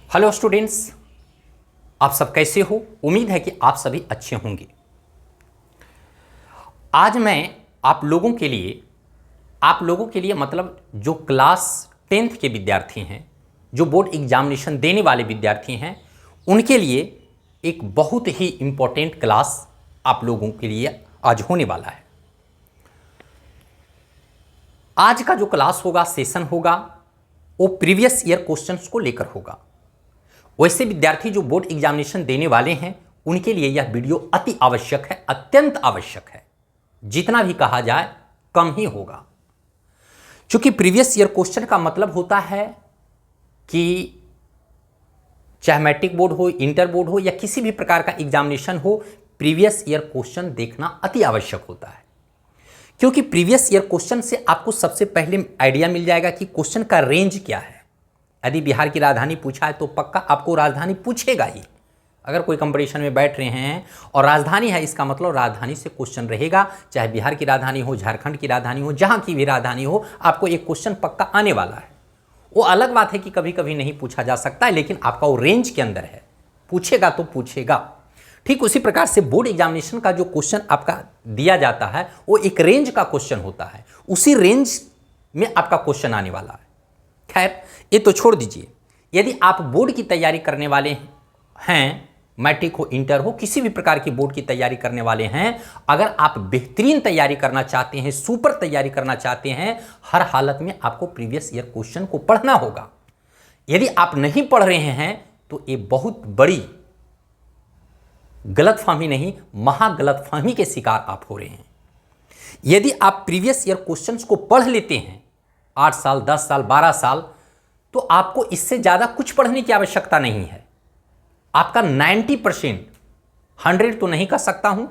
Hello students, आप सब कैसे हो। उम्मीद है कि आप सभी अच्छे होंगे। आज मैं आप लोगों के लिए मतलब जो क्लास 10th के विद्यार्थी हैं, जो बोर्ड एग्जामिनेशन देने वाले विद्यार्थी हैं, उनके लिए एक बहुत ही इम्पोर्टेंट क्लास आप लोगों के लिए आज होने वाला है। आज का जो क्लास होगा, सेशन होगा, वो प्रीवियस ईयर क्वेश्चंस को लेकर होगा। वैसे विद्यार्थी जो बोर्ड एग्जामिनेशन देने वाले हैं, उनके लिए यह वीडियो अति आवश्यक है, अत्यंत आवश्यक है। जितना भी कहा जाए कम ही होगा, क्योंकि प्रीवियस ईयर क्वेश्चन का मतलब होता है कि चाहे मैट्रिक बोर्ड हो, इंटर बोर्ड हो या किसी भी प्रकार का एग्जामिनेशन हो, प्रीवियस ईयर क्वेश्चन देखना अति आवश्यक होता है। क्योंकि प्रीवियस ईयर क्वेश्चन से आपको सबसे पहले आइडिया मिल जाएगा कि क्वेश्चन का रेंज क्या है। यदि बिहार की राजधानी पूछा है तो पक्का आपको राजधानी पूछेगा ही। अगर कोई कंपटीशन में बैठ रहे हैं और राजधानी है, इसका मतलब राजधानी से क्वेश्चन रहेगा। चाहे बिहार की राजधानी हो, झारखंड की राजधानी हो, जहां की भी राजधानी हो, आपको एक क्वेश्चन पक्का आने वाला है। वो अलग बात है कि कभी कभी नहीं पूछा जा सकता है, लेकिन आपका वो रेंज के अंदर है, पूछेगा तो पूछेगा। ठीक उसी प्रकार से बोर्ड एग्जामिनेशन का जो क्वेश्चन आपका दिया जाता है, वो एक रेंज का क्वेश्चन होता है। उसी रेंज में आपका क्वेश्चन आने वाला है। खैर, ये तो छोड़ दीजिए। यदि आप बोर्ड की तैयारी करने वाले हैं, मैट्रिक हो, इंटर हो, किसी भी प्रकार की बोर्ड की तैयारी करने वाले हैं, अगर आप बेहतरीन तैयारी करना चाहते हैं, सुपर तैयारी करना चाहते हैं, हर हालत में आपको प्रीवियस ईयर क्वेश्चन को पढ़ना होगा। यदि आप नहीं पढ़ रहे हैं तो ये बहुत बड़ी गलतफहमी नहीं, महागलतफहमी के शिकार आप हो रहे हैं। यदि आप प्रीवियस ईयर क्वेश्चंस को पढ़ लेते हैं 8 साल, 10 साल, 12 साल, तो आपको इससे ज़्यादा कुछ पढ़ने की आवश्यकता नहीं है। आपका 90%, 100 तो नहीं कह सकता हूं,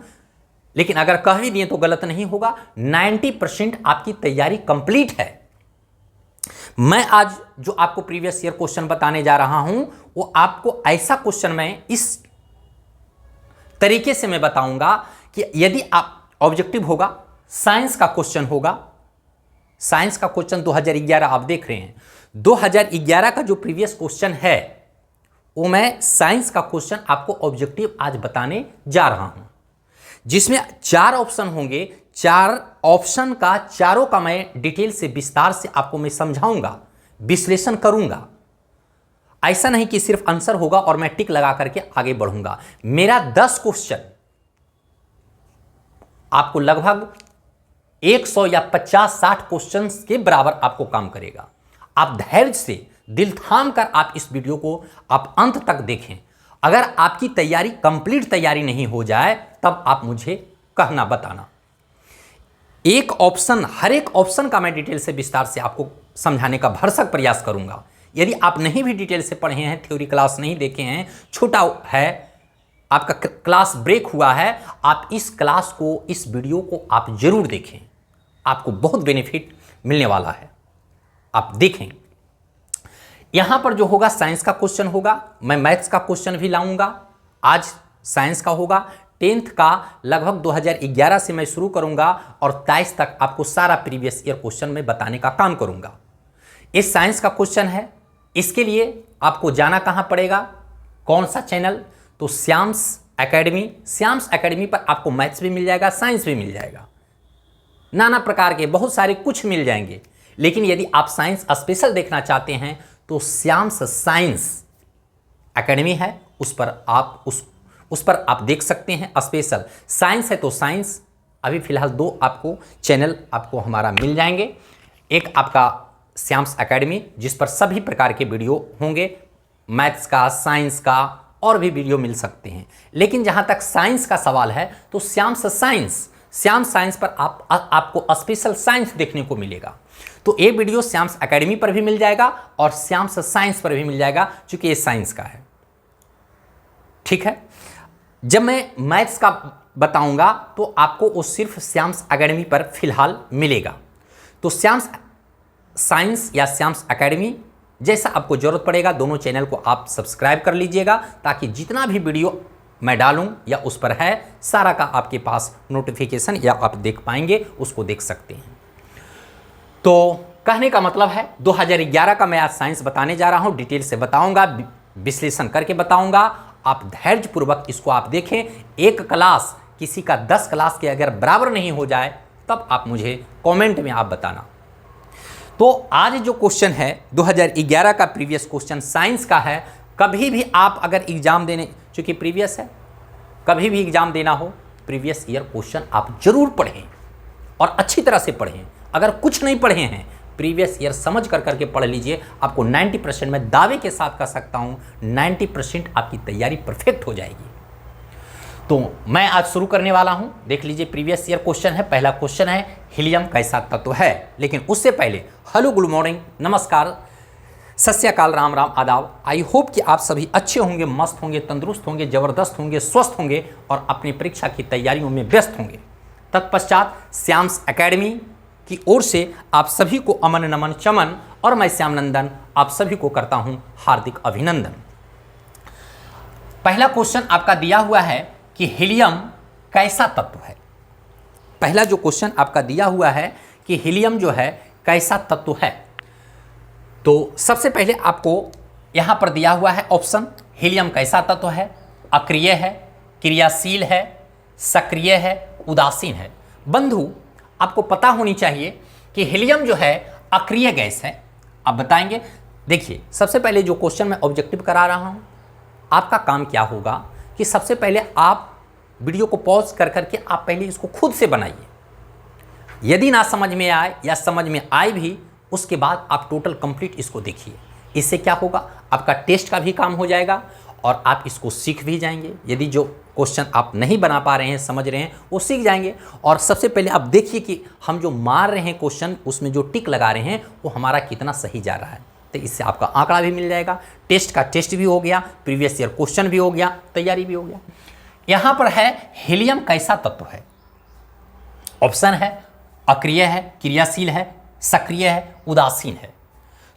लेकिन अगर कह भी दिए तो गलत नहीं होगा, 90% आपकी तैयारी कंप्लीट है। मैं आज जो आपको प्रीवियस ईयर क्वेश्चन बताने जा रहा हूं, वो आपको ऐसा क्वेश्चन मैं इस तरीके से मैं बताऊंगा कि यदि आप ऑब्जेक्टिव होगा, साइंस का क्वेश्चन होगा। साइंस का क्वेश्चन 2011 आप देख रहे हैं। 2011 का जो प्रीवियस क्वेश्चन है, वो मैं साइंस का क्वेश्चन आपको ऑब्जेक्टिव आज बताने जा रहा हूं, जिसमें 4 ऑप्शन होंगे। 4 ऑप्शन का चारों का मैं डिटेल से, विस्तार से आपको मैं समझाऊंगा, विश्लेषण करूंगा। ऐसा नहीं कि सिर्फ आंसर होगा और मैं टिक लगा करके आगे बढ़ूंगा। मेरा 10 क्वेश्चन आपको लगभग 100 या 50-60 क्वेश्चंस के बराबर आपको काम करेगा। आप धैर्य से, दिल थाम कर आप इस वीडियो को आप अंत तक देखें। अगर आपकी तैयारी कंप्लीट तैयारी नहीं हो जाए, तब आप मुझे कहना, बताना। एक ऑप्शन, हर एक ऑप्शन का मैं डिटेल से, विस्तार से आपको समझाने का भरसक प्रयास करूंगा। यदि आप नहीं भी डिटेल से पढ़े हैं, थ्योरी क्लास नहीं देखे हैं, छोटा है, आपका क्लास ब्रेक हुआ है, आप इस क्लास को, इस वीडियो को आप जरूर देखें। आपको बहुत बेनिफिट मिलने वाला है। आप देखें, यहां पर जो होगा साइंस का क्वेश्चन होगा। मैं मैथ्स का क्वेश्चन भी लाऊंगा। आज साइंस का होगा। 10th का लगभग 2011 से मैं शुरू करूंगा और 23 तक आपको सारा प्रीवियस ईयर क्वेश्चन में बताने का काम करूंगा। ये साइंस का क्वेश्चन है। इसके लिए आपको जाना कहां पड़ेगा, कौन सा चैनल? तो श्याम्स एकेडमी। श्याम्स एकेडमी पर आपको मैथ्स भी मिल जाएगा, साइंस भी मिल जाएगा, नाना प्रकार के बहुत सारे कुछ मिल जाएंगे। लेकिन यदि आप साइंस स्पेशल देखना चाहते हैं तो श्याम्स साइंस एकेडमी है, उस पर आप देख सकते हैं। स्पेशल साइंस है तो साइंस। अभी फिलहाल 2 आपको चैनल आपको हमारा मिल जाएंगे। एक आपका श्याम्स एकेडमी, जिस पर सभी प्रकार के वीडियो होंगे, मैथ्स का, साइंस का, और भी वीडियो मिल सकते हैं। लेकिन जहां तक साइंस का सवाल है तो श्याम्स साइंस पर आपको स्पेशल साइंस देखने को मिलेगा। तो ये वीडियो श्याम्स एकेडमी पर भी मिल जाएगा और श्याम्स साइंस पर भी मिल जाएगा, क्योंकि ये साइंस का है। ठीक है। जब मैं मैथ्स का बताऊंगा तो आपको वो सिर्फ श्याम्स एकेडमी पर फिलहाल मिलेगा। तो श्याम्स साइंस या श्याम्स एकेडमी, जैसा आपको जरूरत पड़ेगा, दोनों चैनल को आप सब्सक्राइब कर लीजिएगा, ताकि जितना भी वीडियो मैं डालूं या उस पर है, सारा का आपके पास नोटिफिकेशन या आप देख पाएंगे, उसको देख सकते हैं। तो कहने का मतलब है 2011 का मैं आज साइंस बताने जा रहा हूं, डिटेल से बताऊंगा, विश्लेषण करके बताऊंगा। आप धैर्यपूर्वक इसको आप देखें। एक क्लास किसी का 10 क्लास के अगर बराबर नहीं हो जाए तब आप मुझे कमेंट में आप बताना। तो आज जो क्वेश्चन है 2011 का प्रीवियस क्वेश्चन साइंस का है। कभी भी आप अगर एग्जाम देने, चूंकि प्रीवियस है, कभी भी एग्जाम देना हो प्रीवियस ईयर क्वेश्चन आप जरूर पढ़ें और अच्छी तरह से पढ़ें। अगर कुछ नहीं पढ़े हैं प्रीवियस ईयर समझ कर करके पढ़ लीजिए। आपको 90% मैं दावे के साथ कह सकता हूं 90% आपकी तैयारी परफेक्ट हो जाएगी। तो मैं आज शुरू करने वाला हूं। देख लीजिए प्रीवियस ईयर क्वेश्चन है। पहला क्वेश्चन है हीलियम कैसा तत्व है। लेकिन उससे पहले हेलो, गुड मॉर्निंग, नमस्कार, सत श्री अकाल, राम राम, आदाब। आई होप कि आप सभी अच्छे होंगे, मस्त होंगे, तंदुरुस्त होंगे, जबरदस्त होंगे, स्वस्थ होंगे और अपनी परीक्षा की तैयारियों में व्यस्त होंगे। तत्पश्चात श्याम्स एकेडमी की ओर से आप सभी को अमन नमन चमन और मैं श्याम नंदन आप सभी को करता हूं हार्दिक अभिनंदन। पहला क्वेश्चन आपका दिया हुआ है कि हीलियम कैसा तत्व है। पहला जो क्वेश्चन आपका दिया हुआ है कि हीलियम जो है कैसा तत्व है। तो सबसे पहले आपको यहां पर दिया हुआ है ऑप्शन। हीलियम कैसा तत्व है? अक्रिय है, क्रियाशील है, सक्रिय है, उदासीन है। बंधु, आपको पता होनी चाहिए कि हीलियम जो है अक्रिय गैस है। आप बताएंगे। देखिए, सबसे पहले जो क्वेश्चन मैं ऑब्जेक्टिव करा रहा हूं, आपका काम क्या होगा कि सबसे पहले आप वीडियो को पॉज कर करके आप पहले इसको खुद से बनाइए। यदि ना समझ में आए या समझ में आए भी, उसके बाद आप टोटल कंप्लीट इसको देखिए। इससे क्या होगा, आपका टेस्ट का भी काम हो जाएगा और आप इसको सीख भी जाएंगे। यदि जो क्वेश्चन आप नहीं बना पा रहे हैं, समझ रहे हैं, वो सीख जाएंगे। और सबसे पहले आप देखिए कि हम जो मार रहे हैं क्वेश्चन, उसमें जो टिक लगा रहे हैं वो हमारा कितना सही जा रहा है। तो इससे आपका आंकड़ा भी मिल जाएगा। टेस्ट का टेस्ट भी हो गया, प्रीवियस ईयर क्वेश्चन भी हो गया, तैयारी भी हो गया। यहां पर है हीलियम कैसा तत्व है। ऑप्शन है अक्रिय है, क्रियाशील है, सक्रिय है, उदासीन है।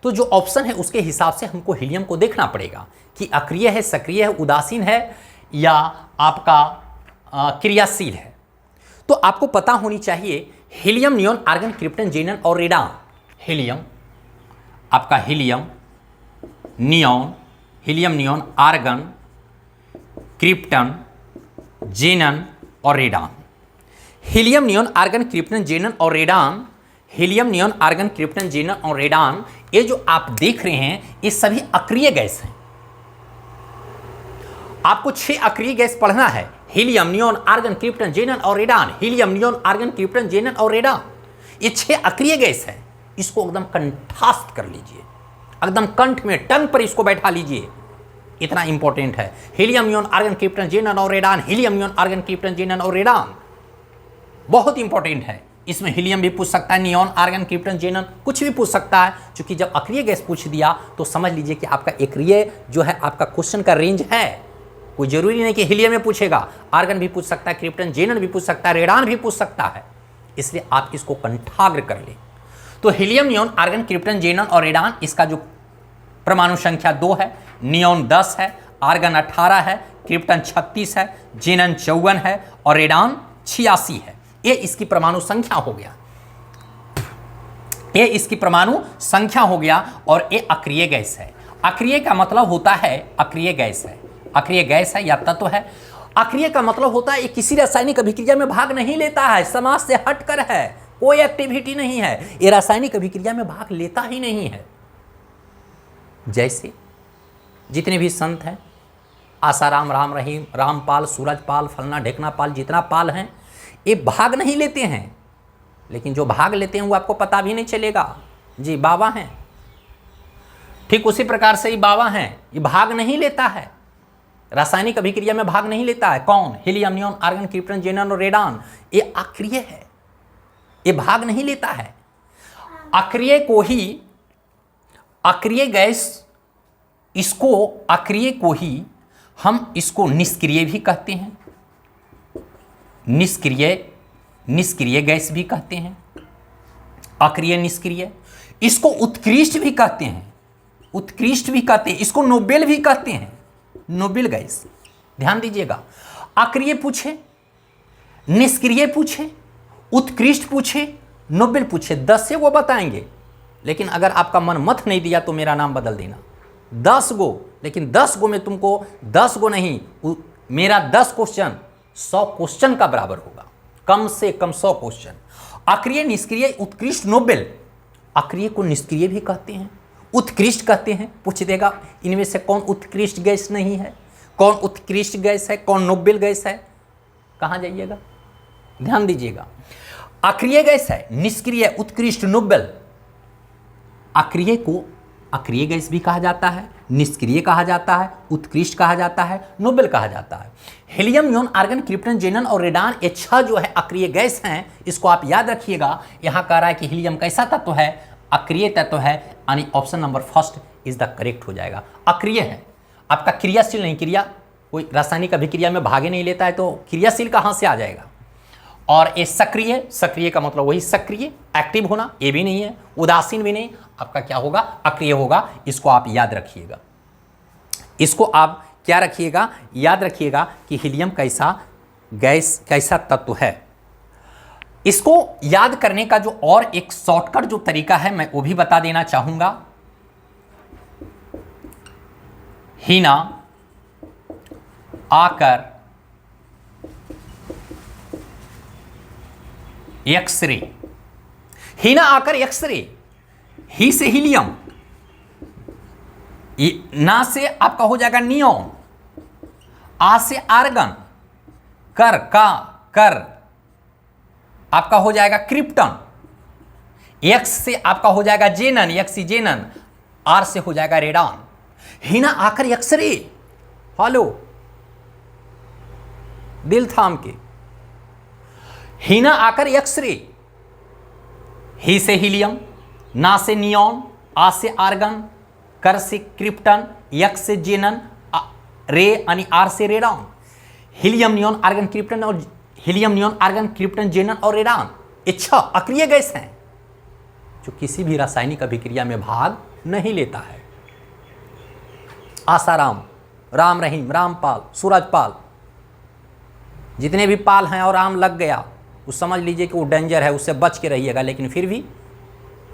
तो जो ऑप्शन है उसके हिसाब से हमको हीलियम को देखना पड़ेगा कि अक्रिय है, सक्रिय है, उदासीन है या आपका क्रियाशील है। तो आपको पता होनी चाहिए helium, neon, argon, krypton, xenon और रेडान। हीलियम, आपका helium, neon, helium neon, argon, krypton, xenon और radon. Helium, neon, argon, krypton, xenon और radon. Helium, neon, argon, krypton, xenon और रेडान, ये जो आप देख रहे हैं ये सभी अक्रिय गैस हैं। आपको 6 अक्रिय गैस पढ़ना है। Helium, neon, argon, krypton, xenon और radon. Helium, neon, argon, krypton, xenon और रेडान, ये 6 अक्रिय गैस है। इसको एकदम कंठस्थ कर लीजिए, एकदम कंठ में, टंग पर इसको बैठा लीजिए। इतना इंपॉर्टेंट है। Helium, neon, argon, krypton, xenon और radon. Helium, neon, argon, krypton, xenon और रेडान बहुत इंपॉर्टेंट है। इसमें हीलियम भी पूछ सकता है, नियॉन, आर्गन, क्रिप्टन, जेनन कुछ भी पूछ सकता है। क्योंकि जब अक्रिय गैस पूछ दिया तो समझ लीजिए कि आपका अक्रिय जो है आपका क्वेश्चन का रेंज है। कोई जरूरी नहीं कि हीलियम में पूछेगा, आर्गन भी पूछ सकता है, क्रिप्टन, जेनन भी पूछ सकता है, रेडान भी पूछ सकता है। इसलिए आप इसको कंठाग्र कर लें। तो helium, neon, argon, krypton, xenon और रेडान, इसका जो परमाणु संख्या 2 है, नियॉन 10 है, आर्गन 18 है, क्रिप्टन 36 है, जेनन 54 है और रेडान 86 है। ये इसकी परमाणु संख्या हो गया। ये इसकी परमाणु संख्या हो गया और ये अक्रिय गैस है। अक्रिय का मतलब होता है अक्रिय गैस है, अक्रिय गैस है या तत्व है। अक्रिय का मतलब होता है ये किसी रासायनिक अभिक्रिया में भाग नहीं लेता है, समाज से हटकर है, कोई एक्टिविटी नहीं है, ये रासायनिक अभिक्रिया में भाग लेता ही नहीं है। जैसे जितने भी संत हैं, आसाराम, राम रहीम, रामपाल, सूरजपाल, फलना ढेकना पाल, जितना पाल हैं, ये भाग नहीं लेते हैं। लेकिन जो भाग लेते हैं वो आपको पता भी नहीं चलेगा, जी बाबा हैं। ठीक उसी प्रकार से ये बाबा हैं, ये भाग नहीं लेता है, रासायनिक अभिक्रिया में भाग नहीं लेता है। कौन? Helium, neon, argon, krypton, xenon और रेडान, ये अक्रिय है, ये भाग नहीं लेता है। अक्रिय को ही, अक्रिय गैस, इसको अक्रिय को ही हम इसको निष्क्रिय भी कहते हैं, निष्क्रिय गैस भी कहते हैं, अक्रिय, निष्क्रिय। इसको उत्कृष्ट भी कहते हैं, उत्कृष्ट भी कहते हैं, इसको नोबेल भी कहते हैं, नोबेल गैस। ध्यान दीजिएगा, अक्रिय पूछे, निष्क्रिय पूछे, उत्कृष्ट पूछे, नोबेल पूछे, 10 से वो बताएंगे। लेकिन अगर आपका मन मत नहीं दिया तो मेरा नाम बदल देना, 10 गो, लेकिन 10 गो में तुमको 10 गो नहीं, मेरा 10 क्वेश्चन 100 क्वेश्चन का बराबर होगा, कम से कम 100 क्वेश्चन। अक्रिय, निष्क्रिय, उत्कृष्ट, नोबेल। अक्रिय को निष्क्रिय भी कहते हैं, उत्कृष्ट कहते हैं। पूछ देगा इनमें से कौन उत्कृष्ट गैस नहीं है, कौन उत्कृष्ट गैस है, कौन नोबेल गैस है। कहाँ जाइएगा, ध्यान दीजिएगा। अक्रिय गैस है, निष्क्रिय, उत्कृष्ट, नोबेल। अक्रिय को अक्रिय गैस भी कहा जाता है, निष्क्रिय कहा जाता है, उत्कृष्ट कहा जाता है, नोबेल कहा जाता है। Helium, neon, argon, krypton, xenon और रेडान, ये 6 जो है अक्रिय गैस हैं। इसको आप याद रखिएगा। यहाँ कह रहा है कि हीलियम कैसा तत्व है, अक्रिय तत्व है, यानी option number first is the correct हो जाएगा। अक्रिय है, आपका क्रियाशील नहीं, क्रिया कोई रासायनिक अभिक्रिया में भागे नहीं लेता है, तो क्रियाशील कहाँ से आ जाएगा। और ये सक्रिय, सक्रिय का मतलब वही सक्रिय, एक्टिव होना, ये भी नहीं है, उदासीन भी नहीं, आपका क्या होगा, अक्रिय होगा। इसको आप याद रखिएगा, इसको आप क्या रखिएगा, याद रखिएगा कि हीलियम कैसा गैस, कैसा तत्व है। इसको याद करने का जो और एक शॉर्टकट जो तरीका है मैं वो भी बता देना चाहूंगा। हीना आकर एक्सरे, हीना आकर एक्सरे, ही से हीलियम, ना से आपका हो जाएगा नियोन, आ से आर्गन, कर का कर आपका हो जाएगा क्रिप्टन, एक्स से आपका हो जाएगा जेनन, एक्सीजेनन, आर से हो जाएगा रेडान। हीना आकर एक्सरे, फॉलो, दिल थाम के, हीना आकर एक्सरे, ही से हीलियम, ना से नियोन, आ से आर्गन, कर से क्रिप्टन, एक्स से जेनन, रे यानी आर से radon. Helium, neon, argon, krypton और helium, neon, argon, krypton, xenon और रेडान, ये 6 अक्रिय गैस हैं जो किसी भी रासायनिक अभिक्रिया में भाग नहीं लेता है। आसाराम, राम रहीम, रामपाल, सूरजपाल, जितने भी पाल हैं और राम लग गया, उस समझ लीजिए कि वो डेंजर है, उससे बच के रहिएगा। लेकिन फिर भी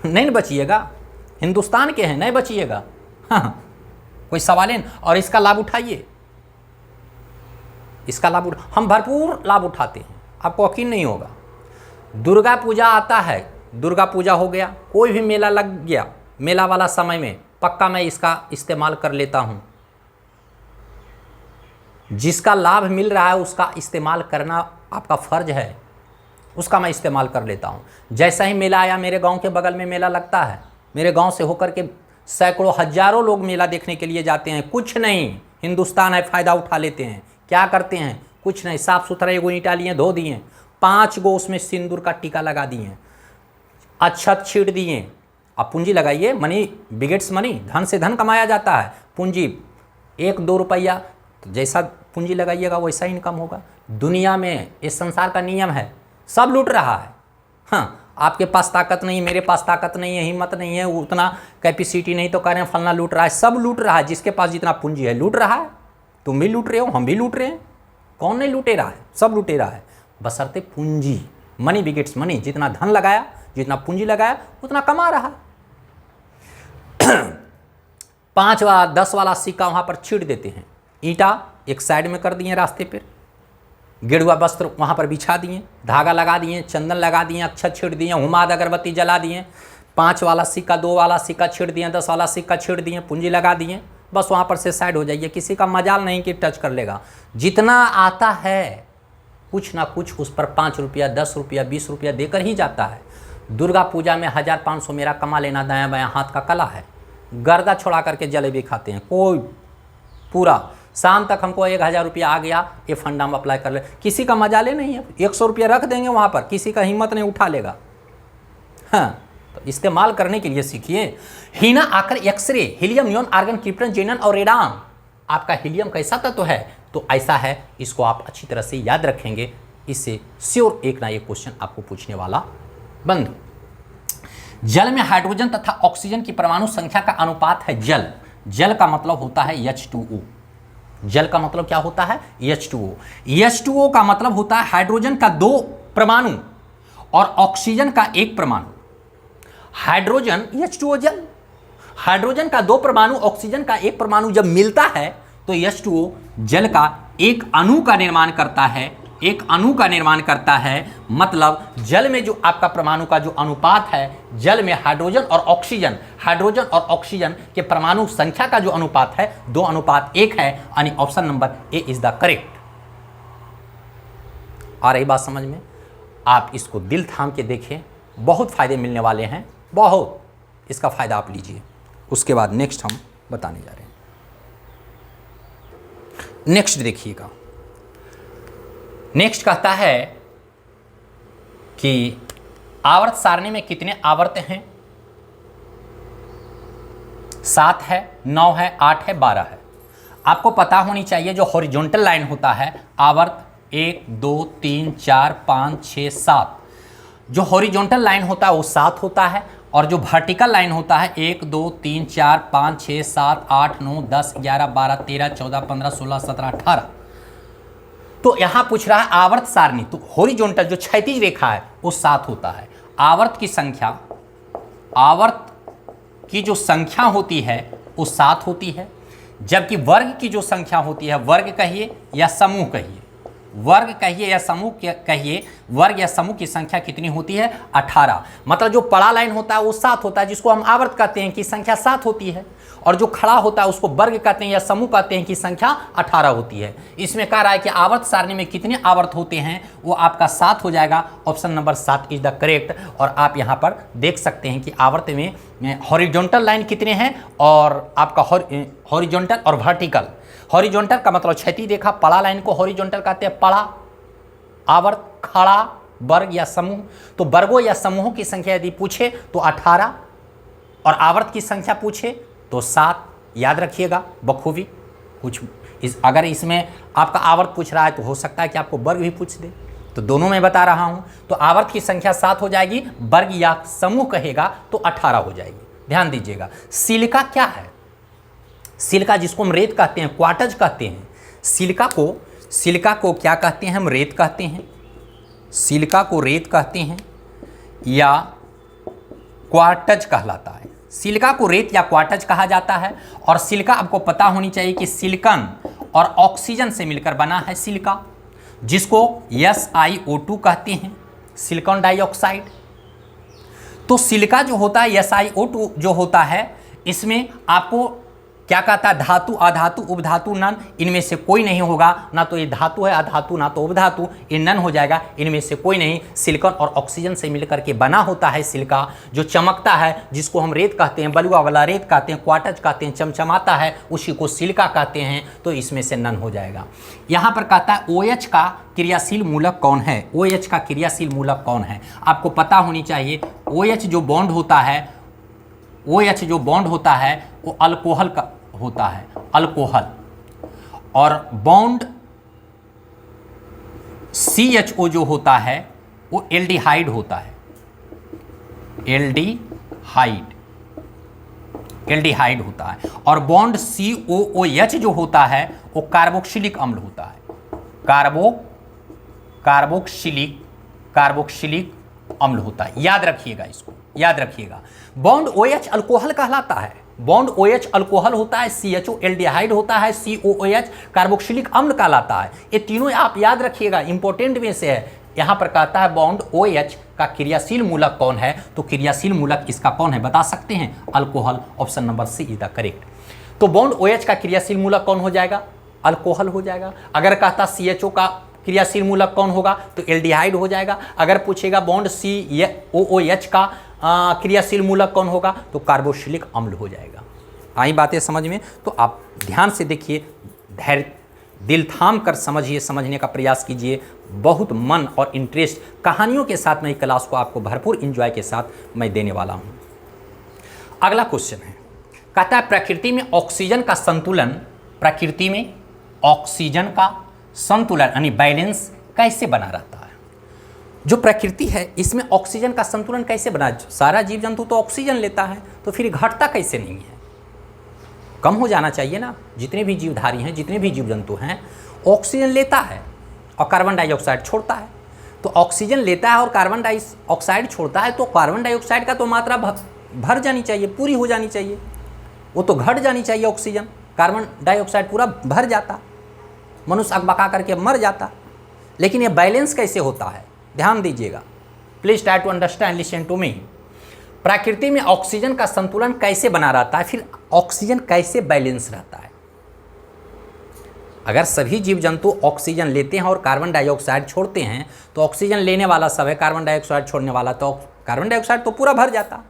नहीं बचिएगा, हिंदुस्तान के हैं, नहीं बचिएगा। हाँ, कोई सवाल नहीं। और इसका लाभ उठाइए, इसका लाभ हम भरपूर लाभ उठाते हैं, आपको यकीन नहीं होगा। दुर्गा पूजा आता है, दुर्गा पूजा हो गया, कोई भी मेला लग गया, मेला वाला समय में पक्का मैं इसका इस्तेमाल कर लेता हूं। जिसका लाभ मिल रहा है उसका इस्तेमाल करना आपका फर्ज है, उसका मैं इस्तेमाल कर लेता हूं। जैसा ही मेला आया, मेरे गांव के बगल में मेला लगता है, मेरे गांव से होकर के सैकड़ों हजारों लोग मेला देखने के लिए जाते हैं। कुछ नहीं, हिंदुस्तान है, फ़ायदा उठा लेते हैं। क्या करते हैं, कुछ नहीं, साफ़ सुथरा एगो ईंटा लिए, धो दिए, 5 गो उसमें सिंदूर का टीका लगा दिए, अच्छत छीट दिए। अब पूंजी लगाइए, मनी बिगेट्स मनी, धन से धन कमाया जाता है। पूंजी 1-2 रुपया, तो जैसा पूंजी लगाइएगा वैसा ही इनकम होगा। दुनिया में इस संसार का नियम है, सब लूट रहा है। हाँ, आपके पास ताकत नहीं, मेरे पास ताकत नहीं है, हिम्मत नहीं है, उतना कैपेसिटी नहीं, तो कह रहे हैं फलना लूट रहा है। सब लूट रहा है, जिसके पास जितना पूंजी है लूट रहा है। तुम भी लूट रहे हो, हम भी लूट रहे हैं, कौन नहीं लूटे रहा है, सब लूटे रहा है। बशर्ते पूंजी, मनी बिगेट्स मनी, जितना धन लगाया, जितना पूंजी लगाया उतना कमा रहा। 5 वाला 10 वाला सिक्का वहाँ पर छीट देते हैं, ईंटा एक साइड में कर दिए रास्ते पर, गेरुआ वस्त्र वहाँ पर बिछा दिए, धागा लगा दिए, चंदन लगा दिए, अक्षत छीट दिए, हुमाद अगरबत्ती जला दिए, 5 वाला सिक्का 2 वाला सिक्का छीट दिए, 10 वाला सिक्का छीट दिए, पूंजी लगा दिए, बस वहाँ पर से साइड हो जाइए। किसी का मजाल नहीं कि टच कर लेगा। जितना आता है कुछ ना कुछ उस पर 5 रुपया, 10 रुपया, 20 रुपया देकर ही जाता है। दुर्गा पूजा में 1500 मेरा कमा लेना दायां बायां हाथ का कला है। गर्दा छोड़ा करके जलेबी खाते हैं, कोई पूरा शाम तक हमको 1000 रुपया आ गया, ये फंडा में अप्लाई कर ले, किसी का मजाले नहीं है। 100 रुपया रख देंगे वहाँ पर, किसी का हिम्मत नहीं उठा लेगा। हाँ, तो इस्तेमाल करने के लिए सीखिए। हीना आकर x ray, helium, neon, argon, krypton, xenon और रेडान। आपका हीलियम कैसा तत्व है, तो ऐसा है, इसको आप अच्छी तरह से याद रखेंगे, इससे श्योर एक ना एक क्वेश्चन आपको पूछने वाला बंद। जल में हाइड्रोजन तथा ऑक्सीजन की परमाणु संख्या का अनुपात है जल। जल का मतलब होता है H2O। जल का मतलब क्या होता है, H2O। H2O का मतलब होता है हाइड्रोजन का 2 परमाणु और ऑक्सीजन का 1 परमाणु। हाइड्रोजन H2O जल, हाइड्रोजन का 2 परमाणु ऑक्सीजन का 1 परमाणु जब मिलता है तो H2O जल का एक अणु का निर्माण करता है, एक अणु का निर्माण करता है। मतलब जल में जो आपका परमाणु का जो अनुपात है, जल में हाइड्रोजन और ऑक्सीजन के परमाणु संख्या का जो अनुपात है 2:1 है, यानी option number A is the correct. आ रही बात समझ में? आप इसको दिल थाम के देखें, बहुत फायदे मिलने वाले हैं, बहुत इसका फायदा आप लीजिए। उसके बाद नेक्स्ट हम बताने जा रहे हैं। नेक्स्ट देखिएगा, नेक्स्ट कहता है कि आवर्त सारणी में कितने आवर्त हैं? 7 है, 9 है, 8 है, 12 है। आपको पता होनी चाहिए जो हॉरिजॉन्टल लाइन होता है आवर्त 1 2 3 4 5 6 7, जो हॉरिजॉन्टल लाइन होता है वो 7 होता है, और जो वर्टिकल लाइन होता है 1 2 3 4 5 6 7 8 9 10 11 12 13 14 15 16 17 18। तो यहां पूछ रहा है आवर्त सारणी, तो हॉरिजॉन्टल जो क्षैतिज रेखा है वो 7 होता है। आवर्त की जो संख्या होती है वो 7 होती है, जबकि वर्ग की जो संख्या होती है, वर्ग कहिए या समूह कहिए, वर्ग कहिए या समूह कहिए, वर्ग या समूह की संख्या कितनी होती है? 18। मतलब जो पड़ा लाइन होता है वो 7 होता है, जिसको हम आवर्त कहते हैं कि संख्या 7 होती है, और जो खड़ा होता है उसको वर्ग कहते हैं या समूह कहते हैं कि संख्या 18 होती है। इसमें कह रहा है कि आवर्त सारणी में कितने आवर्त होते हैं, वो आपका 7 हो जाएगा। Option number 7 is the correct. और आप यहाँ पर देख सकते हैं कि आवर्त में हॉरिजॉन्टल लाइन कितने हैं, और आपका हॉरिजॉन्टल और वर्टिकल। हॉरिजॉन्टल का मतलब क्षैतिज रेखा, पड़ा लाइन को हॉरिजॉन्टल कहते हैं पड़ा, आवर्त खड़ा, वर्ग या समूह। तो वर्गों या समूहों की संख्या यदि पूछे तो 18, और आवर्त की संख्या पूछे तो 7। याद रखिएगा बखूबी। अगर इसमें आपका आवर्त पूछ रहा है तो हो सकता है कि आपको वर्ग भी पूछ दे, तो दोनों में बता रहा हूं। तो आवर्त की संख्या 7 हो जाएगी, वर्ग या समूह कहेगा तो 18 हो जाएगी। ध्यान दीजिएगा। सिलिका क्या है? सिलिका जिसको हम रेत कहते हैं, क्वार्टज कहते हैं। सिलिका को क्या कहते हैं? हम रेत कहते हैं। सिलिका को रेत कहते हैं या क्वार्टज कहलाता है। सिलिका को रेत या क्वार्टज कहा जाता है। और सिलिका आपको पता होनी चाहिए कि सिलिकॉन और ऑक्सीजन से मिलकर बना है सिलिका, जिसको SiO2 कहते हैं, सिलिकॉन डाइऑक्साइड। तो सिलिका जो होता है, SiO2 जो होता है, इसमें आपको क्या कहता है? धातु, अधातु, उपधातु, नन, इनमें से कोई नहीं होगा। ना तो ये धातु है अधातु, ना तो उपधातु, ये नन हो जाएगा। इनमें से कोई नहीं। सिलिकॉन और ऑक्सीजन से मिलकर के बना होता है सिलिका, जो चमकता है, जिसको हम रेत कहते हैं, बलुआ वाला रेत कहते हैं, क्वार्टज कहते हैं, चमचमाता है, उसी को सिलिका कहते हैं। तो इसमें से नन हो जाएगा। यहाँ पर कहता है OH का क्रियाशील मूलक कौन है? OH का क्रियाशील मूलक कौन है? आपको पता होनी चाहिए। OH जो बॉन्ड होता है, OH जो बॉन्ड होता है वो अल्कोहल का होता है, अल्कोहल। और बॉन्ड CHO जो होता है वो एल्डिहाइड होता है, एल्डिहाइड होता है। और बॉन्ड COOH जो होता है वो कार्बोक्सिलिक अम्ल होता है, कार्बोक्सिलिक अम्ल होता है। याद रखिएगा, इसको याद रखिएगा। बॉन्ड OH अल्कोहल कहलाता है, बॉन्ड OH अल्कोहल होता है, CHO एल्डिहाइड होता है, COOH कार्बोक्सिलिक अम्ल कहलाता है। ये तीनों आप याद रखिएगा, इंपॉर्टेंट में से है। यहां पर कहता है बॉन्ड OH का क्रियाशील मूलक कौन है, तो क्रियाशील मूलक इसका कौन है बता सकते हैं? Alcohol. Option number C is the correct. तो बॉन्ड OH का क्रियाशील मूलक कौन हो जाएगा? अल्कोहल हो जाएगा। अगर कहता CHO का क्रियाशील मूलक कौन होगा तो एल्डिहाइड हो जाएगा। अगर पूछेगा बॉन्ड COOH का क्रियाशील मूलक कौन होगा तो कार्बोक्सिलिक अम्ल हो जाएगा। आई बातें समझ में? तो आप ध्यान से देखिए, धैर्य दिल थाम कर समझिए, समझने का प्रयास कीजिए। बहुत मन और इंटरेस्ट कहानियों के साथ मैं क्लास को आपको भरपूर एंजॉय के साथ मैं देने वाला हूं। अगला क्वेश्चन है, कहता है प्रकृति में ऑक्सीजन का संतुलन, प्रकृति में ऑक्सीजन का संतुलन यानी बैलेंस कैसे बना रहता है? जो प्रकृति है इसमें ऑक्सीजन का संतुलन कैसे बना? सारा जीव जंतु तो ऑक्सीजन लेता है, तो फिर घटता कैसे नहीं है? कम हो जाना चाहिए ना। जितने भी जीवधारी हैं, जितने भी जीव जंतु हैं, ऑक्सीजन लेता है और कार्बन डाइऑक्साइड छोड़ता है। तो ऑक्सीजन लेता है और कार्बन डाइऑक्साइड छोड़ता है, तो कार्बन डाइऑक्साइड का तो मात्रा भर जानी चाहिए, पूरी हो जानी चाहिए। वो तो घट जानी चाहिए ऑक्सीजन, कार्बन डाइऑक्साइड पूरा भर जाता, मनुष्य अकबका करके मर जाता। लेकिन ये बैलेंस कैसे होता है, ध्यान दीजिएगा, please try to understand, listen to me. प्रकृति में ऑक्सीजन का संतुलन कैसे बना रहता है, फिर ऑक्सीजन कैसे बैलेंस रहता है। अगर सभी जीव जंतु ऑक्सीजन लेते हैं और कार्बन डाइऑक्साइड छोड़ते हैं तो ऑक्सीजन लेने वाला सब है, कार्बन डाइऑक्साइड छोड़ने वाला, तो कार्बन डाइऑक्साइड तो पूरा भर जाता,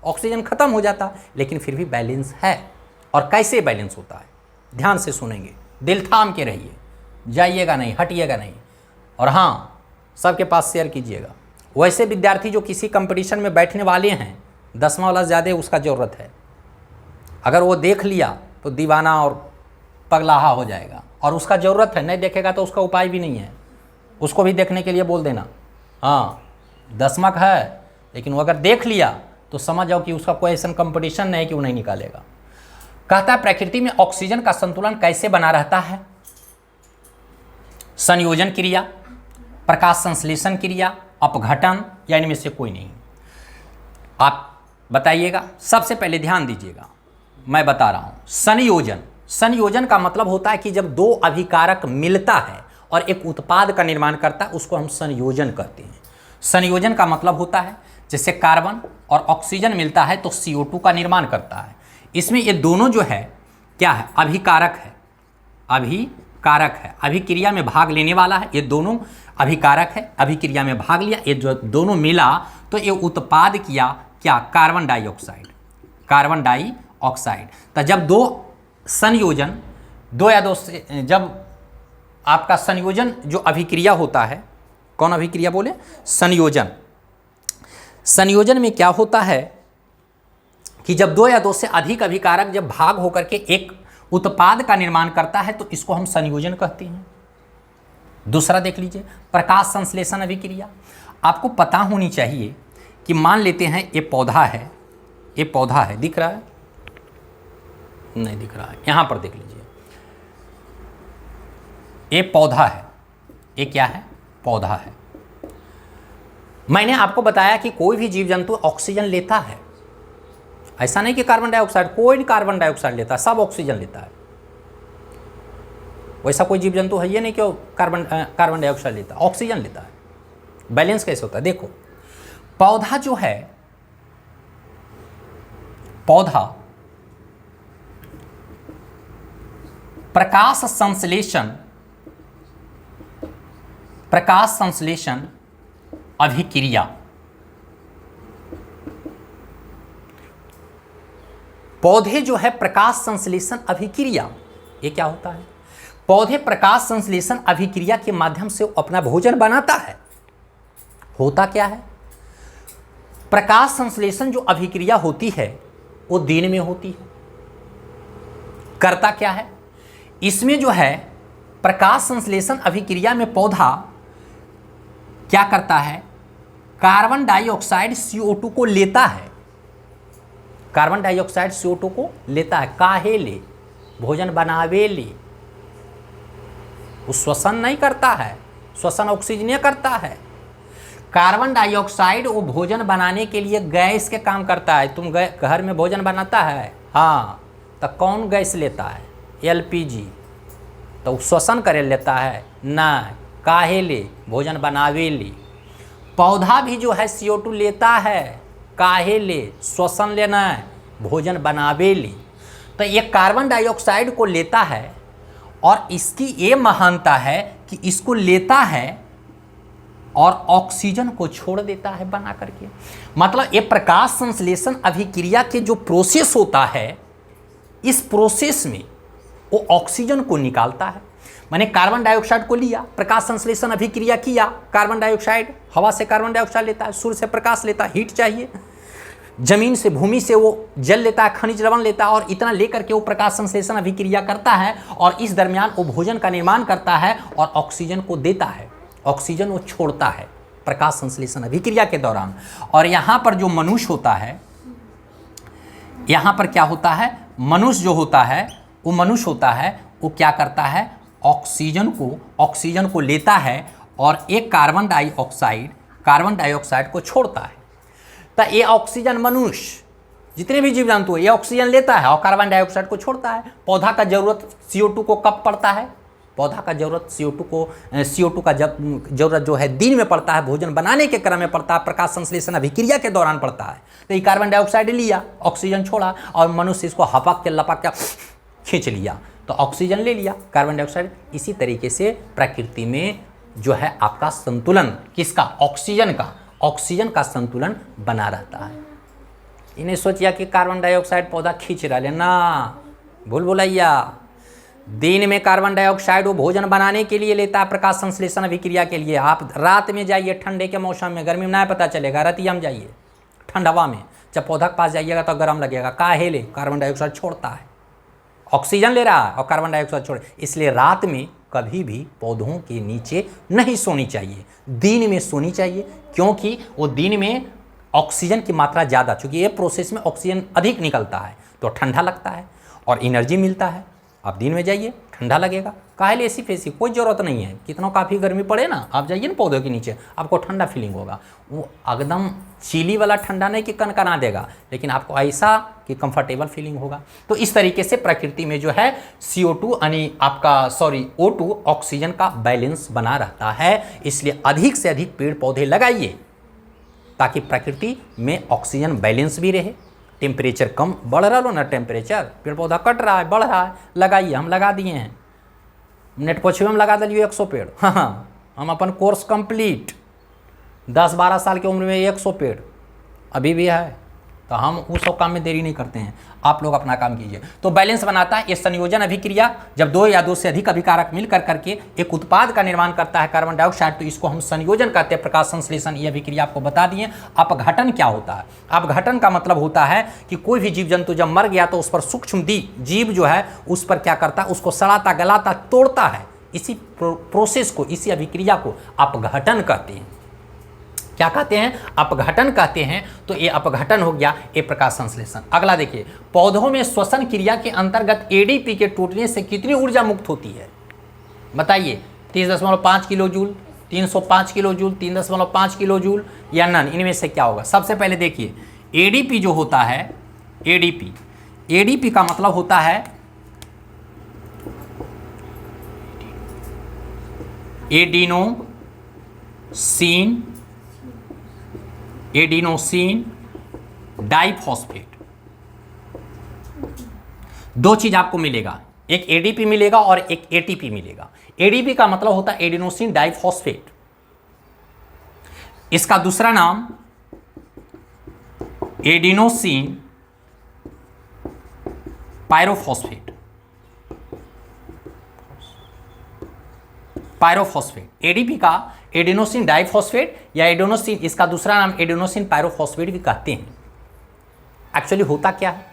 ऑक्सीजन खत्म हो जाता, लेकिन फिर भी बैलेंस है। और कैसे बैलेंस होता है, ध्यान से सुनेंगे, दिल थाम के रहिए, जाइएगा नहीं, हटिएगा नहीं, और हाँ सबके पास शेयर कीजिएगा। वैसे विद्यार्थी जो किसी कंपटीशन में बैठने वाले हैं, 10वां वाला ज़्यादा उसका ज़रूरत है, अगर वो देख लिया तो दीवाना और पगलाहा हो जाएगा, और उसका ज़रूरत है, नहीं देखेगा तो उसका उपाय भी नहीं है, उसको भी देखने के लिए बोल देना। हाँ 10वां का है, लेकिन वो अगर देख लिया तो समझ जाओ कि उसका कोई ऐसा कंपटीशन नहीं है कि वो नहीं निकालेगा। कहता है प्रकृति में ऑक्सीजन का संतुलन कैसे बना रहता है, संयोजन क्रिया, प्रकाश संश्लेषण क्रिया, अपघटन, या इनमें से कोई नहीं। आप बताइएगा। सबसे पहले ध्यान दीजिएगा, मैं बता रहा हूं। संयोजन, संयोजन का मतलब होता है कि जब दो अभिकारक मिलता है और एक उत्पाद का निर्माण करता है, उसको हम संयोजन कहते हैं। संयोजन का मतलब होता है जैसे कार्बन और ऑक्सीजन मिलता है तो CO2 का निर्माण करता है। इसमें ये दोनों जो है क्या है, अभिकारक है, अभिकारक है, अभिक्रिया में भाग लेने वाला है। ये दोनों अभिकारक है, अभिक्रिया में भाग लिया, ये जो दोनों मिला तो ये उत्पाद किया क्या, कार्बन डाइऑक्साइड, कार्बन डाइऑक्साइड। तो जब दो संयोजन, दो या दो से, जब आपका संयोजन जो अभिक्रिया होता है, कौन अभिक्रिया बोले, संयोजन। संयोजन में क्या होता है कि जब दो या दो से अधिक अभिकारक जब भाग होकर के एक उत्पाद का निर्माण करता है तो इसको हम संयोजन कहते हैं। दूसरा देख लीजिए, प्रकाश संश्लेषण अभिक्रिया। आपको पता होनी चाहिए कि मान लेते हैं ये पौधा है, ये पौधा है, दिख रहा है, नहीं दिख रहा है, यहां पर देख लीजिए, ये पौधा है, ये क्या है, पौधा है। मैंने आपको बताया कि कोई भी जीव जंतु ऑक्सीजन लेता है, ऐसा नहीं कि कार्बन डाइऑक्साइड, कोई नहीं कार्बन डाइऑक्साइड लेता है, सब ऑक्सीजन लेता है। वैसा कोई जीव जंतु है ये नहीं कि वो कार्बन डाइऑक्साइड लेता है, ऑक्सीजन लेता है। बैलेंस कैसे होता है, देखो, पौधा जो है, पौधा प्रकाश संश्लेषण अभिक्रिया, पौधे जो है प्रकाश संश्लेषण अभिक्रिया, ये क्या होता है, पौधे प्रकाश संश्लेषण अभिक्रिया के माध्यम से अपना भोजन बनाता है। होता क्या है, प्रकाश संश्लेषण जो अभिक्रिया होती है वो दिन में होती है। करता क्या है, इसमें जो है प्रकाश संश्लेषण अभिक्रिया में पौधा क्या करता है, कार्बन डाइऑक्साइड CO2 को लेता है, कार्बन डाइऑक्साइड CO2 को लेता है। काहे ले, भोजन बनावे ले, वो श्वसन नहीं करता है, श्वसन ऑक्सीजन करता है। कार्बन डाइऑक्साइड वो भोजन बनाने के लिए गैस के काम करता है। तुम घर में भोजन बनाता है, हाँ, तो कौन गैस लेता है, LPG, तो श्वसन करे लेता है ना, काहे ले, भोजन बनावे ले। पौधा भी जो है CO2 लेता है, काहे ले, श्वसन लेना है, भोजन बनावे ले। तो ये कार्बन डाइऑक्साइड को लेता है और इसकी ये महानता है कि इसको लेता है और ऑक्सीजन को छोड़ देता है बना करके। मतलब ये प्रकाश संश्लेषण अभिक्रिया के जो प्रोसेस होता है, इस प्रोसेस में वो ऑक्सीजन को निकालता है। मैंने कार्बन डाइऑक्साइड को लिया, प्रकाश संश्लेषण अभिक्रिया किया, कार्बन डाइऑक्साइड, हवा से कार्बन डाइऑक्साइड लेता है, सूर्य से प्रकाश लेता है, हीट चाहिए, जमीन से, भूमि से वो जल लेता है, खनिज लवण लेता है, और इतना लेकर के वो प्रकाश संश्लेषण अभिक्रिया करता है और इस दरमियान वो भोजन का निर्माण करता है और ऑक्सीजन को देता है, ऑक्सीजन वो छोड़ता है प्रकाश संश्लेषण अभिक्रिया के दौरान। और यहाँ पर जो मनुष्य होता है, यहाँ पर क्या होता है, मनुष्य जो होता है, वो मनुष्य होता है, वो क्या करता है, ऑक्सीजन को लेता है और एक कार्बन डाइऑक्साइड को छोड़ता है। तो ये ऑक्सीजन मनुष्य जितने भी जीव जंतु है ये ऑक्सीजन लेता है और कार्बन डाइऑक्साइड को छोड़ता है। पौधा का जरूरत CO2 को कब पड़ता है? पौधा का जरूरत CO2 का जरूरत जो है दिन में पड़ता है, भोजन बनाने के क्रम में पड़ता है, प्रकाश संश्लेषण अभिक्रिया के दौरान पड़ता है। तो ये कार्बन डाइऑक्साइड लिया, ऑक्सीजन छोड़ा और मनुष्य इसको हपक के लपक के खींच लिया, तो ऑक्सीजन ले लिया, कार्बन डाइऑक्साइड। इसी तरीके से प्रकृति में जो है आपका संतुलन किसका? ऑक्सीजन का संतुलन बना रहता है। इन्हें सोचिया कि कार्बन डाइऑक्साइड पौधा खींच रहा है ना, भूल भुलैया। दिन में कार्बन डाइऑक्साइड वो भोजन बनाने के लिए लेता है, प्रकाश संश्लेषण अभिक्रिया के लिए। आप रात में जाइए ठंडे के मौसम में, गर्मी में ना पता चलेगा, रतिया में जाइए ठंड हवा में, जब पौधा के पास जाइएगा तो गर्म लगेगा। काहे ले? कार्बन डाइऑक्साइड छोड़ता है, ऑक्सीजन ले रहा है और कार्बन डाइऑक्साइड छोड़। इसलिए रात में कभी भी पौधों के नीचे नहीं सोनी चाहिए, दिन में सोनी चाहिए, क्योंकि वो दिन में ऑक्सीजन की मात्रा ज़्यादा, चूँकि ये प्रोसेस में ऑक्सीजन अधिक निकलता है तो ठंडा लगता है और एनर्जी मिलता है। आप दिन में जाइए ठंडा लगेगा, काहे ले एसी फेसी कोई ज़रूरत नहीं है। कितना काफ़ी गर्मी पड़े ना, आप जाइए ना पौधों के नीचे, आपको ठंडा फीलिंग होगा। वो एकदम चिली वाला ठंडा नहीं कि कनकना देगा, लेकिन आपको ऐसा कि कंफर्टेबल फीलिंग होगा। तो इस तरीके से प्रकृति में जो है CO2 यानी आपका O2 ऑक्सीजन का बैलेंस बना रहता है। इसलिए अधिक से अधिक पेड़ पौधे लगाइए ताकि प्रकृति में ऑक्सीजन बैलेंस भी रहे। टेम्परेचर कम बढ़ रहा लो ना, टेम्परेचर पेड़ पौधा कट रहा है, बढ़ रहा है, लगाइए। हम लगा दिए हैं, नेट पछुए में लगा दिए 100 पेड़। हाँ, हम अपन कोर्स कंप्लीट 10-12 साल की उम्र में 100 पेड़ अभी भी है, तो हम उस सब काम में देरी नहीं करते हैं। आप लोग अपना काम कीजिए। तो बैलेंस बनाता है ये संयोजन अभिक्रिया, जब 2 या 2 से अधिक अभिकारक मिलकर करके एक उत्पाद का निर्माण करता है कार्बन डाइऑक्साइड, तो इसको हम संयोजन कहते हैं। प्रकाश संश्लेषण ये अभिक्रिया आपको बता दिए। अपघटन क्या होता है? अपघटन का मतलब होता है कि कोई भी जीव जंतु जब मर गया तो उस पर सूक्ष्म जीव जो है उस पर क्या करता है, उसको सड़ाता गलाता तोड़ता है। इसी प्रोसेस को, इसी अभिक्रिया को अपघटन कहते हैं। क्या कहते हैं? अपघटन कहते हैं। तो ये अपघटन हो गया, ये प्रकाश संश्लेषण। अगला देखिए, पौधों में श्वसन क्रिया के अंतर्गत ADP के टूटने से कितनी ऊर्जा मुक्त होती है? बताइए। 30.5 kilo joule, 305 kilo joule, 3.5 kilo joule या नन, इनमें से क्या होगा? सबसे पहले देखिए ADP जो होता है, ADP का मतलब होता है एडिनोसिन डाइफॉस्फेट। 2 चीज आपको मिलेगा, एक ADP मिलेगा और एक ATP मिलेगा। ADP का मतलब होता है एडिनोसिन डाइफॉस्फेट। इसका दूसरा नाम एडिनोसिन पायरोफॉस्फेट। ADP का एडिनोसिन डाइफॉस्फेट या एडिनोसिन, इसका दूसरा नाम एडिनोसिन पायरोफॉस्फेट भी कहते हैं। एक्चुअली होता क्या है?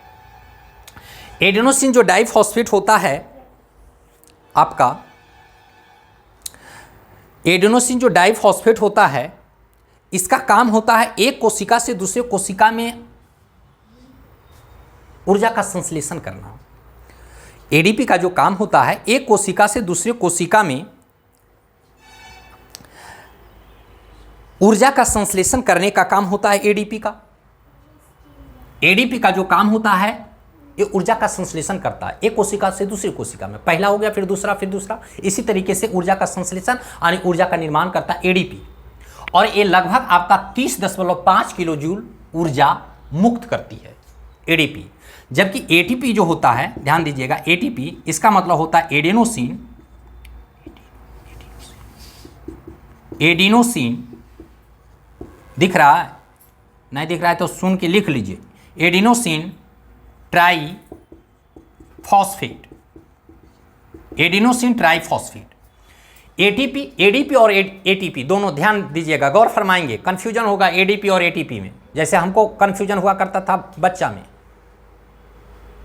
एडिनोसिन जो डाइफॉस्फेट होता है आपका, एडिनोसिन जो डाइफॉस्फेट होता है, इसका काम होता है एक कोशिका से दूसरे कोशिका में ऊर्जा का संश्लेषण करना। ADP का जो काम होता है एक कोशिका से दूसरे कोशिका में ऊर्जा का संश्लेषण करने का काम होता है ADP का। ADP का जो काम होता है ये ऊर्जा का संश्लेषण करता है एक कोशिका से दूसरी कोशिका में। पहला हो गया, फिर दूसरा, फिर दूसरा, इसी तरीके से ऊर्जा का संश्लेषण यानी ऊर्जा का निर्माण करता है ADP। और ये लगभग आपका 30.5 किलो जूल ऊर्जा मुक्त करती है ADP। जबकि ATP जो होता है, ध्यान दीजिएगा, ATP इसका मतलब होता है एडिनोसिन। दिख रहा है? नहीं दिख रहा है तो सुन के लिख लीजिए, adenosine triphosphate. Adenosine triphosphate. ADP और ATP दोनों, ध्यान दीजिएगा, गौर फरमाएंगे, कंफ्यूजन होगा ADP और ATP में। जैसे हमको कंफ्यूजन हुआ करता था बच्चा में,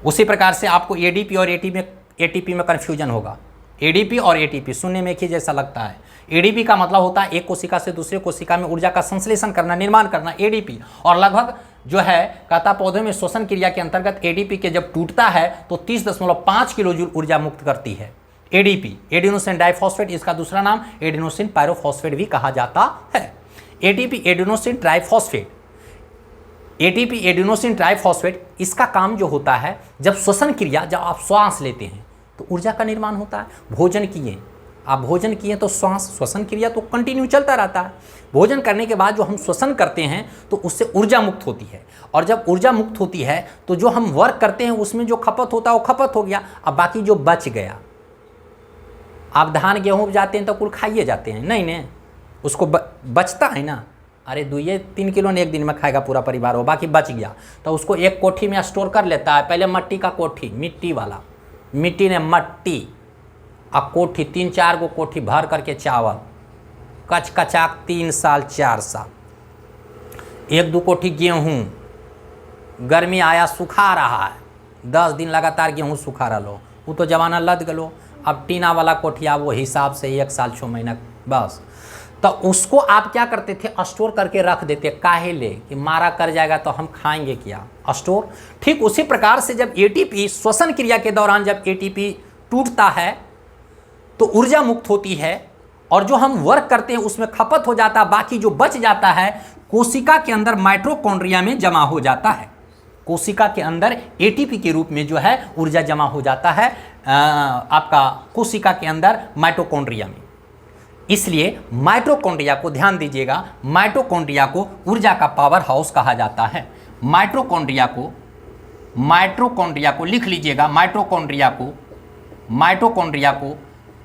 उसी प्रकार से आपको ADP और ATP में कंफ्यूजन होगा। ADP और ATP सुनने में एक ही जैसा लगता है। ADP का मतलब होता है एक कोशिका से दूसरे कोशिका में ऊर्जा का संश्लेषण करना, निर्माण करना, ADP। और लगभग जो है कहता पौधे में श्वसन क्रिया के अंतर्गत ADP के जब टूटता है तो 30.5 किलो जूल ऊर्जा मुक्त करती है ADP, एडिनोसिन डाइफॉस्फेट। इसका दूसरा नाम एडिनोसिन पायरोफॉस्फेट भी कहा जाता है। ATP adenosine triphosphate ATP adenosine triphosphate, इसका काम जो होता है, जब श्वसन क्रिया, जब आप श्वास लेते हैं तो ऊर्जा का निर्माण होता है। भोजन किए, आप भोजन किए तो श्वसन क्रिया तो कंटिन्यू चलता रहता है। भोजन करने के बाद जो हम श्वसन करते हैं तो उससे ऊर्जा मुक्त होती है, और जब ऊर्जा मुक्त होती है तो जो हम वर्क करते हैं उसमें जो खपत होता है वो खपत हो गया। अब बाकी जो बच गया, आप धान गेहूँ उपजाते हैं तो कुल खाइए जाते हैं, नहीं उसको बचता है ना। अरे 2-3 किलो ने एक दिन में खाएगा पूरा परिवार, हो बाकी बच गया तो उसको एक कोठी में स्टोर कर लेता है। पहले मट्टी का कोठी, मिट्टी वाला, मिट्टी ने मट्टी, अब कोठी 3-4 गो कोठी भर करके चावल, कच कचाक 3 साल 4 साल, 1-2 कोठी गेहूँ, गर्मी आया सुखा रहा है, 10 दिन लगातार गेहूँ सुखा रहा लो, वो तो जमाना लद गलो। अब टीना वाला कोठिया वो हिसाब से 1 साल 6 महीना बस, तो उसको आप क्या करते थे, स्टोर करके रख देते। काहे ले कि मारा कर जाएगा तो हम खाएंगे क्या, स्टोर। ठीक उसी प्रकार से जब एटीपी श्वसन क्रिया के दौरान जब एटीपी टूटता है तो ऊर्जा मुक्त होती है, और जो हम वर्क करते हैं उसमें खपत हो जाता है, बाकी जो बच जाता है कोशिका के अंदर माइटोकॉन्ड्रिया में जमा हो जाता है। कोशिका के अंदर एटीपी के रूप में जो है ऊर्जा जमा हो जाता है आपका कोशिका के अंदर माइटोकॉन्ड्रिया में। इसलिए माइटोकॉन्ड्रिया को ध्यान दीजिएगा, माइटोकॉन्ड्रिया को ऊर्जा का पावर हाउस कहा जाता है। माइटोकॉन्ड्रिया को लिख लीजिएगा, माइटोकॉन्ड्रिया को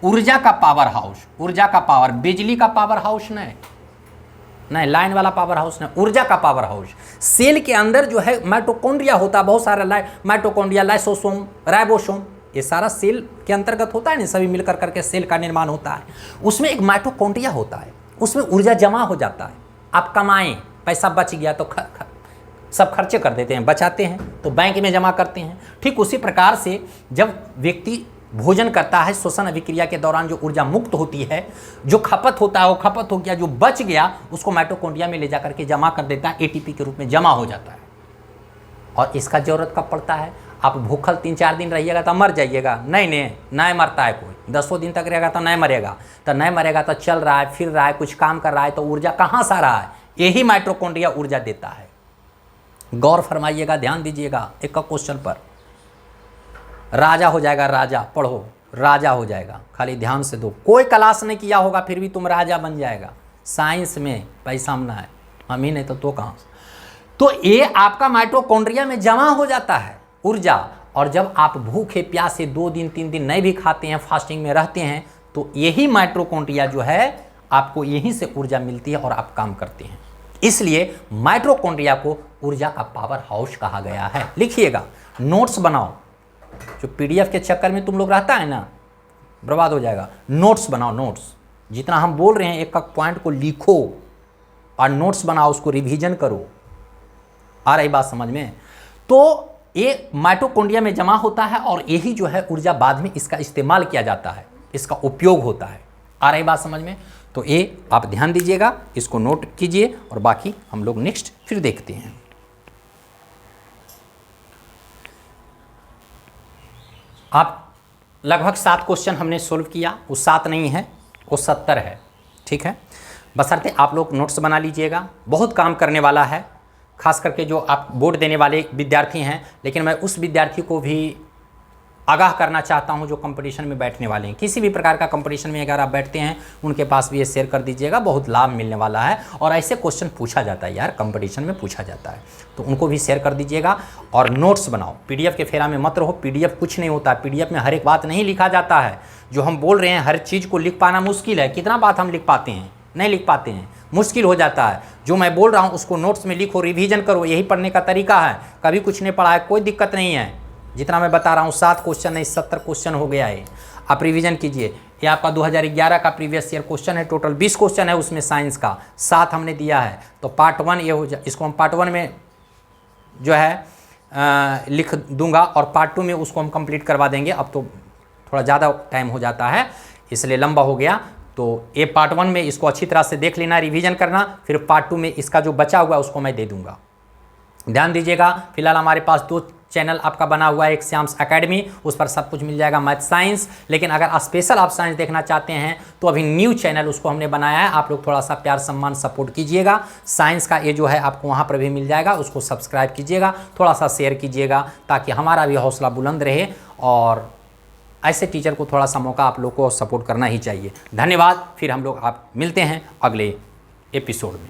ऊर्जा का पावर हाउस, ऊर्जा का पावर, बिजली का पावर हाउस नहीं, लाइन वाला पावर हाउस नहीं, ऊर्जा का पावर हाउस। सेल के अंदर जो है माइटोकॉन्ड्रिया होता है, बहुत सारा माइटोकॉन्ड्रिया, लाइसोसोम, राइबोसोम, ये सारा सेल के अंतर्गत होता है ना, सभी मिलकर करके सेल का निर्माण होता है। उसमें एक माइटोकॉन्ड्रिया होता है, उसमें ऊर्जा जमा हो जाता है। आप कमाएं, पैसा बच गया तो सब खर्चे कर देते हैं, बचाते हैं तो बैंक में जमा करते हैं। ठीक उसी प्रकार से जब व्यक्ति भोजन करता है, श्वसन अभिक्रिया के दौरान जो ऊर्जा मुक्त होती है, जो खपत होता है वो खपत हो गया, जो बच गया उसको माइटोकॉन्ड्रिया में ले जाकर के जमा कर देता है, एटीपी के रूप में जमा हो जाता है। और इसका जरूरत कब पड़ता है, आप भूखल 3-4 दिन रहिएगा तो मर जाइएगा, नहीं मरता है कोई, 10 दिन तक रहेगा तो नहीं मरेगा, तो चल रहा है, फिर रहा है, कुछ काम कर रहा है, तो ऊर्जा कहाँ से आ रहा है, यही माइटोकॉन्ड्रिया ऊर्जा देता है। गौर फरमाइएगा, ध्यान दीजिएगा एक क्वेश्चन पर। राजा हो जाएगा, राजा पढ़ो, राजा हो जाएगा, खाली ध्यान से दो। कोई क्लास नहीं किया होगा फिर भी तुम राजा बन जाएगा। साइंस में पैसा ना है, हम ही नहीं तो कहाँ से। तो ये आपका माइटोकॉन्ड्रिया में जमा हो जाता है ऊर्जा, और जब आप भूखे प्यासे 2 दिन 3 दिन नहीं भी खाते हैं, फास्टिंग में रहते हैं, तो यही माइटोकॉन्ड्रिया जो है आपको यहीं से ऊर्जा मिलती है और आप काम करते हैं। इसलिए माइटोकॉन्ड्रिया को ऊर्जा का पावर हाउस कहा गया है। लिखिएगा, नोट्स बनाओ, जो पीडीएफ के चक्कर में तुम लोग रहता है ना, बर्बाद हो जाएगा। नोट्स बनाओ, नोट्स जितना हम बोल रहे हैं एक एक पॉइंट को लिखो और नोट्स बनाओ, उसको रिवीजन करो। आ रही बात समझ में? तो ये माइटोकॉन्ड्रिया में जमा होता है और यही जो है ऊर्जा बाद में इसका इस्तेमाल किया जाता है, इसका उपयोग होता है। आ रही बात समझ में? तो ये आप ध्यान दीजिएगा, इसको नोट कीजिए और बाकी हम लोग नेक्स्ट फिर देखते हैं। आप लगभग 7 क्वेश्चन हमने सोल्व किया, वो 7 नहीं है, वो 70 है। ठीक है, बशर्ते आप लोग नोट्स बना लीजिएगा, बहुत काम करने वाला है, खास करके जो आप बोर्ड देने वाले विद्यार्थी हैं। लेकिन मैं उस विद्यार्थी को भी आगाह करना चाहता हूं जो कंपटीशन में बैठने वाले हैं। किसी भी प्रकार का कंपटीशन में अगर आप बैठते हैं, उनके पास भी ये शेयर कर दीजिएगा, बहुत लाभ मिलने वाला है। और ऐसे क्वेश्चन पूछा जाता है यार, कंपटीशन में पूछा जाता है, तो उनको भी शेयर कर दीजिएगा। और नोट्स बनाओ, पीडीएफ के फेरा में मत रहो। पीडीएफ कुछ नहीं होता, पीडीएफ में हर एक बात नहीं लिखा जाता है। जो हम बोल रहे हैं हर चीज़ को लिख पाना मुश्किल है। कितना बात हम लिख पाते हैं? नहीं लिख पाते हैं, मुश्किल हो जाता है। जो मैं बोल रहा हूँ उसको नोट्स में लिखो, रिवीजन करो, यही पढ़ने का तरीका है। कभी कुछ नहीं पढ़ा है, कोई दिक्कत नहीं है। जितना मैं बता रहा हूँ 7 क्वेश्चन नहीं 70 क्वेश्चन हो गया है, आप रिवीजन कीजिए। ये आपका 2011 का प्रीवियस ईयर क्वेश्चन है, टोटल 20 क्वेश्चन है उसमें साइंस का, 7 हमने दिया है। तो पार्ट 1 ये हो जाए, इसको हम पार्ट 1 में जो है लिख दूंगा और पार्ट 2 में उसको हम कंप्लीट करवा देंगे। अब तो थोड़ा ज़्यादा टाइम हो जाता है, इसलिए लंबा हो गया। तो ये पार्ट 1 में इसको अच्छी तरह से देख लेना, रिवीजन करना, फिर पार्ट 2 में इसका जो बचा हुआ है उसको मैं दे दूंगा। ध्यान दीजिएगा, फिलहाल हमारे पास 2 चैनल आपका बना हुआ है एक श्याम्स एकेडमी, उस पर सब कुछ मिल जाएगा मैथ साइंस। लेकिन अगर स्पेशल आप साइंस देखना चाहते हैं तो अभी न्यू चैनल उसको हमने बनाया है, आप लोग थोड़ा सा प्यार सम्मान सपोर्ट कीजिएगा। साइंस का ये जो है आपको वहाँ पर भी मिल जाएगा, उसको सब्सक्राइब कीजिएगा, थोड़ा सा शेयर कीजिएगा ताकि हमारा भी हौसला बुलंद रहे। और ऐसे टीचर को थोड़ा सा मौका आप लोग को सपोर्ट करना ही चाहिए। धन्यवाद। फिर हम लोग आप मिलते हैं अगले एपिसोड में।